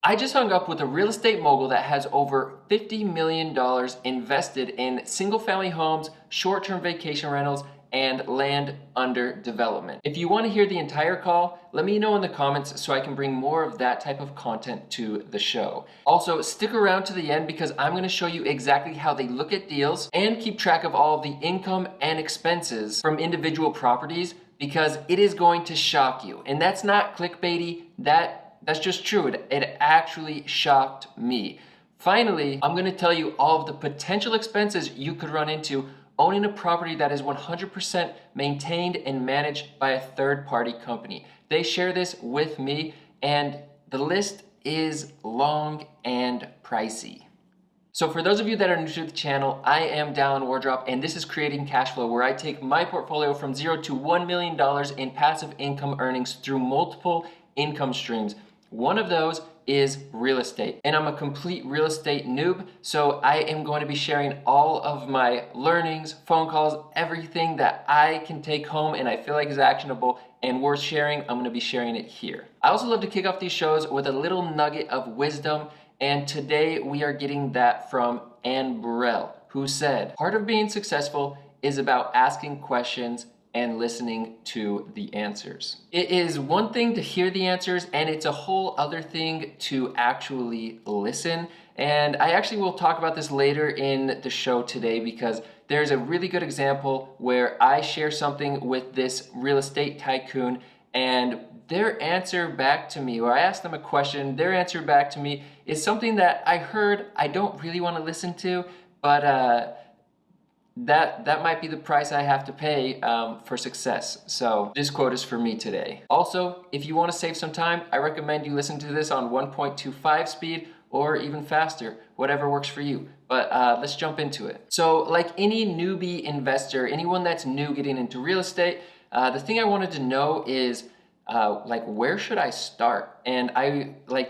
I just hung up with a real estate mogul that has over $50 million invested in single family homes, short-term vacation rentals, and land under development. If you want to hear the entire call, let me know in the comments so I can bring more of that type of content to the show. Also, stick around to the end because I'm going to show you exactly how they look at deals and keep track of all of the income and expenses from individual properties, because it is going to shock you. And that's not clickbaity, that's just true. It actually shocked me. Finally, I'm going to tell you all of the potential expenses you could run into owning a property that is 100% maintained and managed by a third-party company. They share this with me, and the list is long and pricey. So for those of you that are new to the channel, I am Dallin Wardrop, and this is Creating Cash Flow, where I take my portfolio from $0 to $1 million in passive income earnings through multiple income streams. One of those is real estate, and I'm a complete real estate noob, so I am going to be sharing all of my learnings, phone calls, everything that I can take home and I feel like is actionable and worth sharing. I'm going to be sharing it here. I also love to kick off these shows with a little nugget of wisdom, and today we are getting that from Anne Burrell, who said, "Part of being successful is about asking questions and listening to the answers." It is one thing to hear the answers, and it's a whole other thing to actually listen. And I actually will talk about this later in the show today, because there's a really good example where I share something with this real estate tycoon, and their answer back to me, or I asked them a question, their answer back to me is something that I heard I don't really want to listen to, but that might be the price I have to pay for success. So this quote is for me today. Also, if you want to save some time, I recommend you listen to this on 1.25 speed or even faster, whatever works for you. But let's jump into it. So like any newbie investor, anyone that's new getting into real estate, the thing I wanted to know is where should I start? And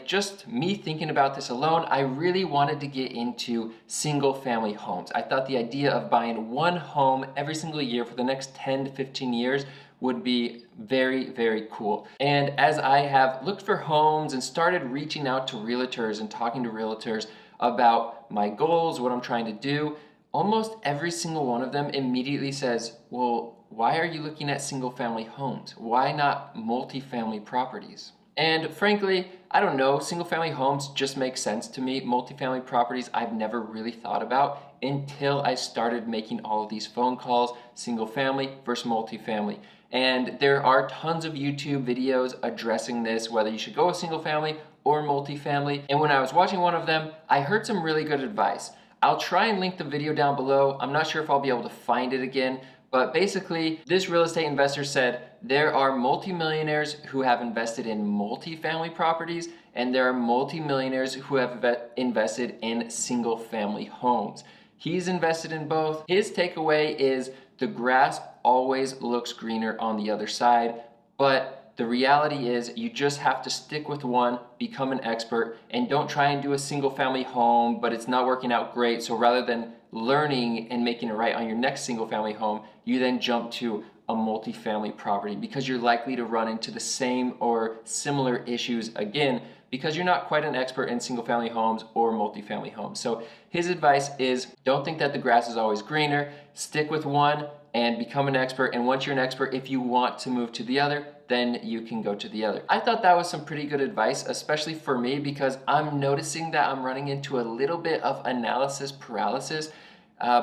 just me thinking about this alone, I really wanted to get into single family homes. I thought the idea of buying one home every single year for the next 10 to 15 years would be very, very cool. And as I have looked for homes and started reaching out to realtors and talking to realtors about my goals, what I'm trying to do, almost every single one of them immediately says, well, why are you looking at single family homes? Why not multifamily properties? And frankly, I don't know, single family homes just make sense to me. Multifamily properties I've never really thought about until I started making all of these phone calls, single family versus multifamily. And there are tons of YouTube videos addressing this, whether you should go with single family or multifamily. And when I was watching one of them, I heard some really good advice. I'll try and link the video down below. I'm not sure if I'll be able to find it again, but basically this real estate investor said there are multimillionaires who have invested in multifamily properties, and there are multimillionaires who have invested in single family homes. He's invested in both. His takeaway is the grass always looks greener on the other side, but the reality is you just have to stick with one, become an expert, and don't try and do a single family home, but it's not working out great. So rather than learning and making it right on your next single family home, you then jump to a multifamily property, because you're likely to run into the same or similar issues again, because you're not quite an expert in single family homes or multifamily homes. So his advice is don't think that the grass is always greener, stick with one and become an expert. And once you're an expert, if you want to move to the other, then you can go to the other. I thought that was some pretty good advice, especially for me, because I'm noticing that I'm running into a little bit of analysis paralysis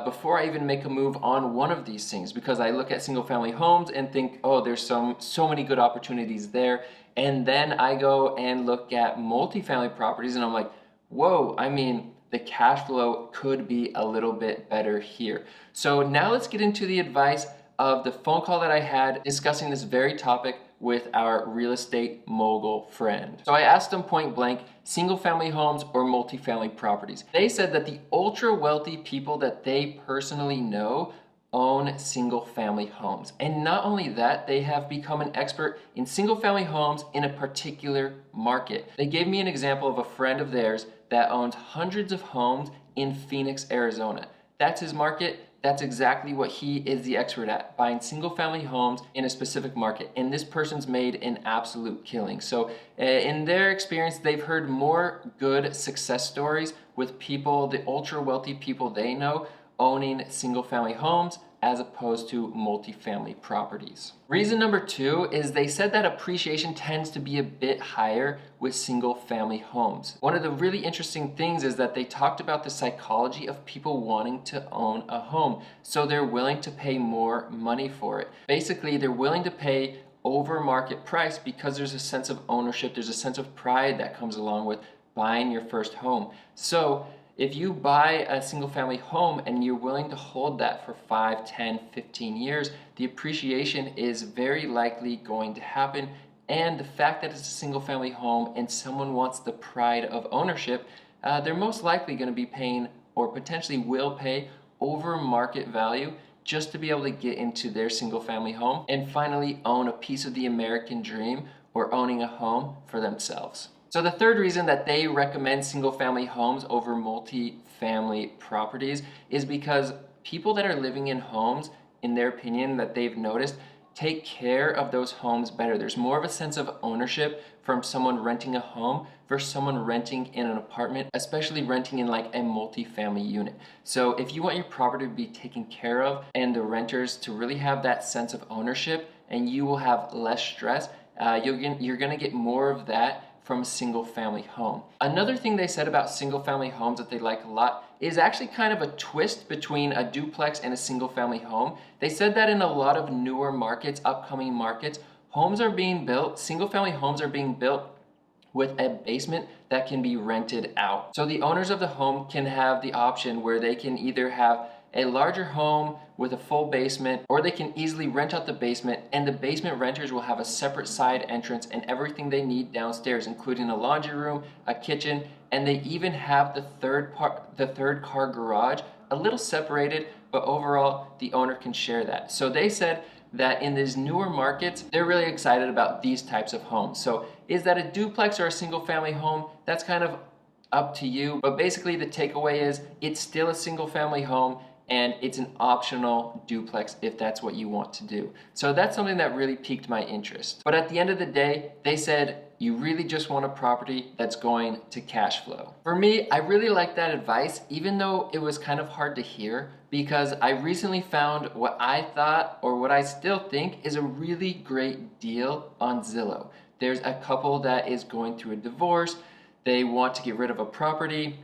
before I even make a move on one of these things, because I look at single family homes and think, oh, there's so many good opportunities there. And then I go and look at multifamily properties and I'm like, whoa, I mean, the cash flow could be a little bit better here. So now let's get into the advice of the phone call that I had discussing this very topic with our real estate mogul friend. So I asked them point blank, single family homes or multifamily properties. They said that the ultra wealthy people that they personally know own single family homes. And not only that, they have become an expert in single family homes in a particular market. They gave me an example of a friend of theirs that owns hundreds of homes in Phoenix, Arizona. That's his market. that's exactly what he is the expert at, buying single family homes in a specific market. And this person's made an absolute killing. So in their experience, they've heard more good success stories with people, the ultra wealthy people they know, owning single family homes as opposed to multifamily properties. Reason number 2 is they said that appreciation tends to be a bit higher with single family homes. One of the really interesting things is that they talked about the psychology of people wanting to own a home. So they're willing to pay more money for it. Basically, they're willing to pay over market price because there's a sense of ownership, there's a sense of pride that comes along with buying your first home. So if you buy a single family home and you're willing to hold that for 5, 10, 15 years, the appreciation is very likely going to happen. And the fact that it's a single family home and someone wants the pride of ownership, they're most likely going to be paying, or potentially will pay, over market value just to be able to get into their single family home and finally own a piece of the American dream, or owning a home for themselves. So the third reason that they recommend single family homes over multi-family properties is because people that are living in homes, in their opinion, that they've noticed, take care of those homes better. There's more of a sense of ownership from someone renting a home versus someone renting in an apartment, especially renting in like a multi-family unit. So if you want your property to be taken care of and the renters to really have that sense of ownership, and you will have less stress, you're gonna get more of that from a single family home. Another thing they said about single family homes that they like a lot is actually kind of a twist between a duplex and a single family home. They said that in a lot of newer markets, upcoming markets, homes are being built, single family homes are being built with a basement that can be rented out. So the owners of the home can have the option where they can either have a larger home with a full basement, or they can easily rent out the basement, and the basement renters will have a separate side entrance and everything they need downstairs, including a laundry room, a kitchen, and they even have the third car garage a little separated, but overall the owner can share that. So they said that in these newer markets, they're really excited about these types of homes. So is that a duplex or a single family home? That's kind of up to you, but basically the takeaway is it's still a single family home, and it's an optional duplex if that's what you want to do. So that's something that really piqued my interest. But at the end of the day, they said you really just want a property that's going to cash flow. For me, I really like that advice, even though it was kind of hard to hear, because I recently found what I thought, or what I still think, is a really great deal on Zillow. There's a couple that is going through a divorce. They want to get rid of a property.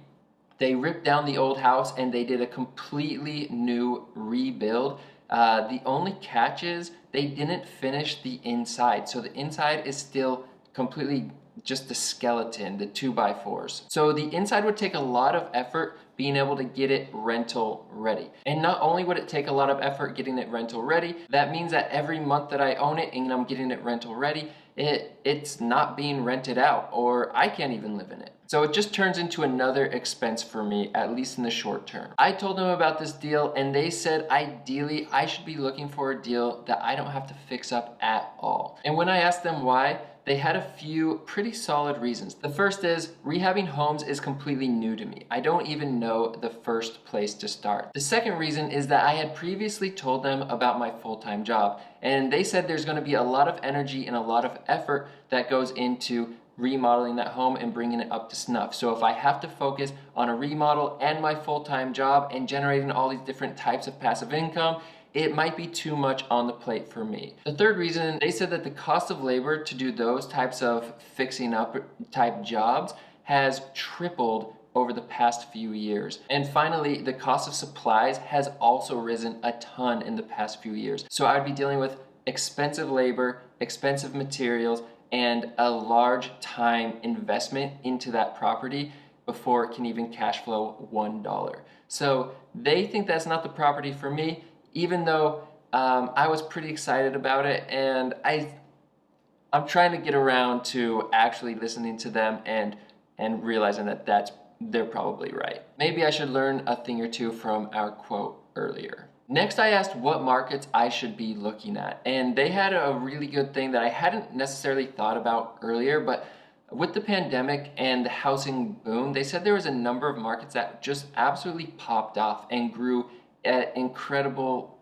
They ripped down the old house and they did a completely new rebuild. The only catch is they didn't finish the inside. So the inside is still completely just the skeleton, the 2x4s. So the inside would take a lot of effort being able to get it rental ready. And not only would it take a lot of effort getting it rental ready, that means that every month that I own it and I'm getting it rental ready, it's not being rented out, or I can't even live in it. So it just turns into another expense for me, at least in the short term. I told them about this deal and they said ideally I should be looking for a deal that I don't have to fix up at all. And when I asked them why, they had a few pretty solid reasons. The first is rehabbing homes is completely new to me. I don't even know the first place to start. The second reason is that I had previously told them about my full-time job, and they said there's going to be a lot of energy and a lot of effort that goes into remodeling that home and bringing it up to snuff. So if I have to focus on a remodel and my full-time job and generating all these different types of passive income, it might be too much on the plate for me. The third reason, they said that the cost of labor to do those types of fixing up type jobs has tripled over the past few years. And finally, the cost of supplies has also risen a ton in the past few years. So I'd be dealing with expensive labor, expensive materials, and a large time investment into that property before it can even cash flow $1. So they think that's not the property for me, even though I was pretty excited about it, and I'm trying to get around to actually listening to them and realizing that they're probably right. Maybe I should learn a thing or two from our quote earlier. Next, I asked what markets I should be looking at, and they had a really good thing that I hadn't necessarily thought about earlier, but with the pandemic and the housing boom, they said there was a number of markets that just absolutely popped off and grew at incredible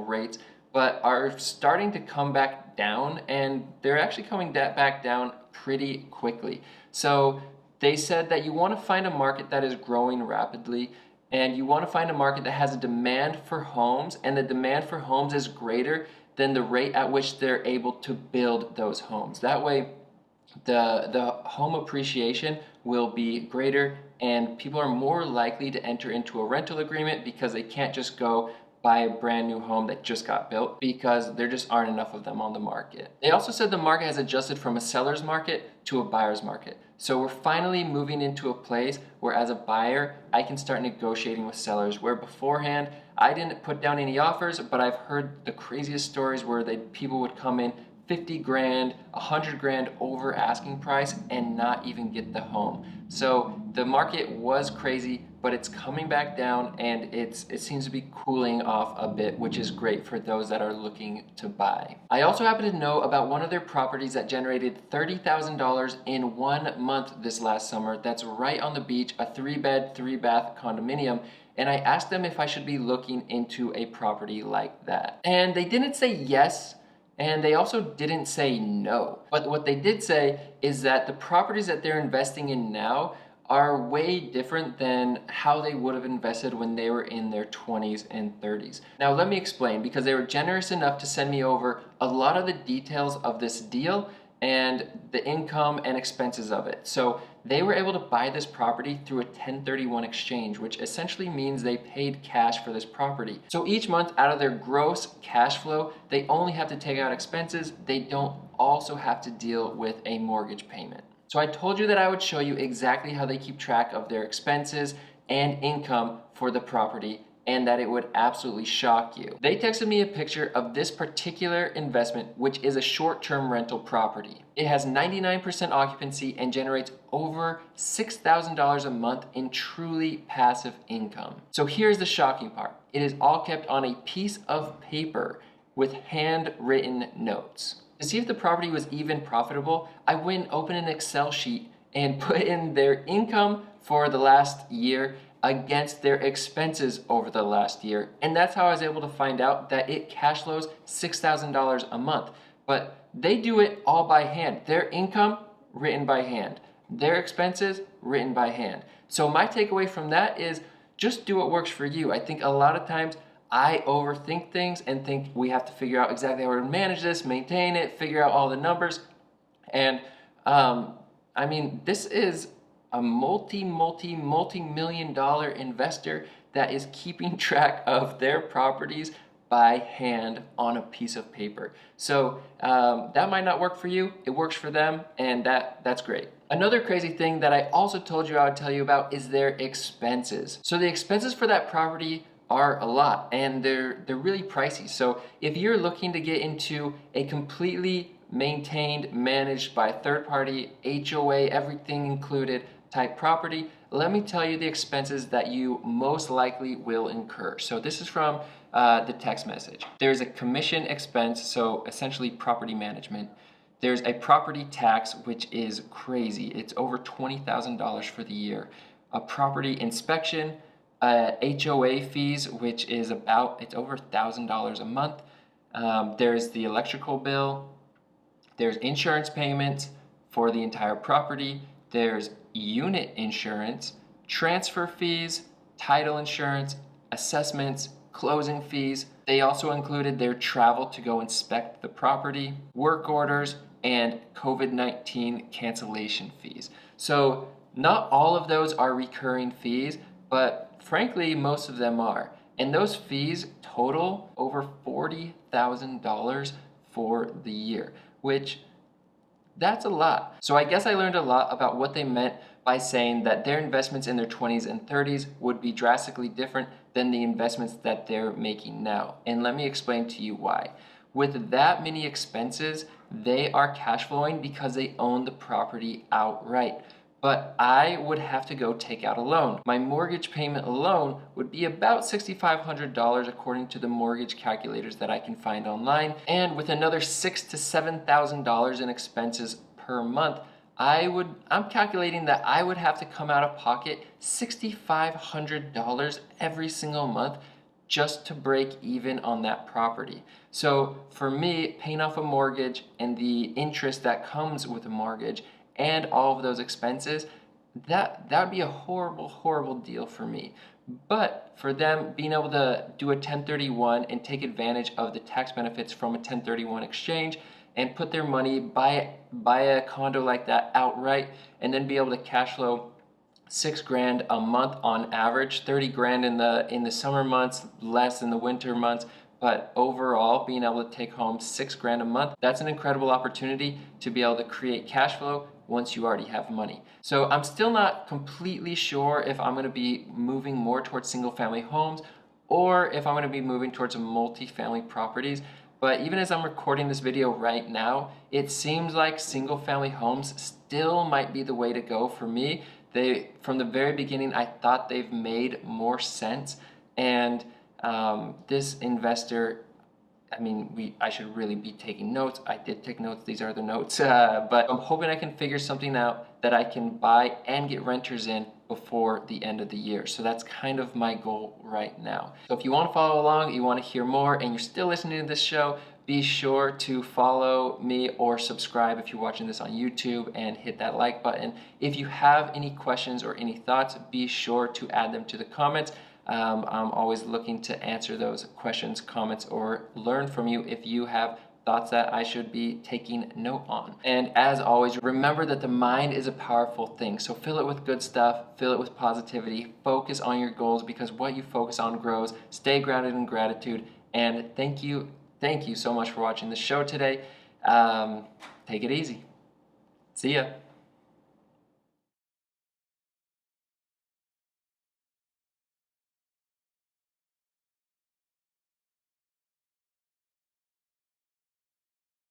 rates, but are starting to come back down, and they're actually coming back down pretty quickly. So they said that you want to find a market that is growing rapidly, and you want to find a market that has a demand for homes, and the demand for homes is greater than the rate at which they're able to build those homes. That way, the home appreciation will be greater, and people are more likely to enter into a rental agreement because they can't just go buy a brand new home that just got built because there just aren't enough of them on the market. They also said the market has adjusted from a seller's market to a buyer's market. So we're finally moving into a place where, as a buyer, I can start negotiating with sellers, where beforehand I didn't put down any offers, but I've heard the craziest stories where people would come in 50 grand, 100 grand over asking price and not even get the home. So the market was crazy, but it's coming back down, and it seems to be cooling off a bit, which is great for those that are looking to buy. I also happen to know about one of their properties that generated $30,000 in 1 month this last summer. That's right on the beach, a 3-bed, 3-bath condominium. And I asked them if I should be looking into a property like that. And they didn't say yes, and they also didn't say no. But what they did say is that the properties that they're investing in now are way different than how they would have invested when they were in their 20s and 30s. Now let me explain, because they were generous enough to send me over a lot of the details of this deal and the income and expenses of it. So they were able to buy this property through a 1031 exchange, which essentially means they paid cash for this property. So each month, out of their gross cash flow, they only have to take out expenses. They don't also have to deal with a mortgage payment. So I told you that I would show you exactly how they keep track of their expenses and income for the property, and that it would absolutely shock you. They texted me a picture of this particular investment, which is a short-term rental property. It has 99% occupancy and generates over $6,000 a month in truly passive income. So here's the shocking part. It is all kept on a piece of paper with handwritten notes. To see if the property was even profitable, I went and opened an Excel sheet and put in their income for the last year against their expenses over the last year. And that's how I was able to find out that it cash flows $6,000 a month. But they do it all by hand. Their income, written by hand. Their expenses, written by hand. So my takeaway from that is just do what works for you. I think a lot of times I overthink things and think we have to figure out exactly how to manage this, maintain it, figure out all the numbers. And I mean, this is a multi-million dollar investor that is keeping track of their properties by hand on a piece of paper. So that might not work for you. It works for them, and that's great. Another crazy thing that I also told you I would tell you about is their expenses. So the expenses for that property are a lot, and they're really pricey. So if you're looking to get into a completely maintained, managed by third party, HOA, everything included type property, let me tell you the expenses that you most likely will incur. So this is from the text message. There's a commission expense, so essentially property management. There's a property tax, which is crazy. It's over $20,000 for the year. A property inspection, HOA fees, which is it's over $1,000 a month. There's the electrical bill. There's insurance payments for the entire property. There's unit insurance, transfer fees, title insurance, assessments, closing fees. They also included their travel to go inspect the property, work orders, and COVID-19 cancellation fees. So not all of those are recurring fees, but frankly, most of them are. And those fees total over $40,000 for the year, which that's a lot. So I guess I learned a lot about what they meant by saying that their investments in their 20s and 30s would be drastically different than the investments that they're making now. And let me explain to you why. With that many expenses, they are cash flowing because they own the property outright. But I would have to go take out a loan. My mortgage payment alone would be about $6,500 according to the mortgage calculators that I can find online. And with another $6,000 to $7,000 in expenses per month, I'm calculating that I would have to come out of pocket $6,500 every single month just to break even on that property. So for me, paying off a mortgage and the interest that comes with a mortgage and all of those expenses, that would be a horrible deal for me. But for them, being able to do a 1031 and take advantage of the tax benefits from a 1031 exchange and put their money, buy a condo like that outright, and then be able to cash flow $6,000 a month on average, 30 grand in the summer months, less in the winter months. But overall, being able to take home $6,000 a month, that's an incredible opportunity to be able to create cash flow once you already have money. So I'm still not completely sure if I'm gonna be moving more towards single family homes or if I'm gonna be moving towards multi-family properties. But even as I'm recording this video right now, it seems like single family homes still might be the way to go for me. From the very beginning, I thought they've made more sense. And this investor, I mean, I should really be taking notes. I did take notes. These are the notes. But I'm hoping I can figure something out that I can buy and get renters in before the end of the year. So that's kind of my goal right now. So if you want to follow along, you want to hear more, and you're still listening to this show, be sure to follow me or subscribe if you're watching this on YouTube and hit that like button. If you have any questions or any thoughts, be sure to add them to the comments. I'm always looking to answer those questions, comments, or learn from you if you have thoughts that I should be taking note on. And as always, remember that the mind is a powerful thing. So fill it with good stuff, fill it with positivity, focus on your goals because what you focus on grows. Stay grounded in gratitude. And thank you so much for watching the show today. Take it easy. See ya.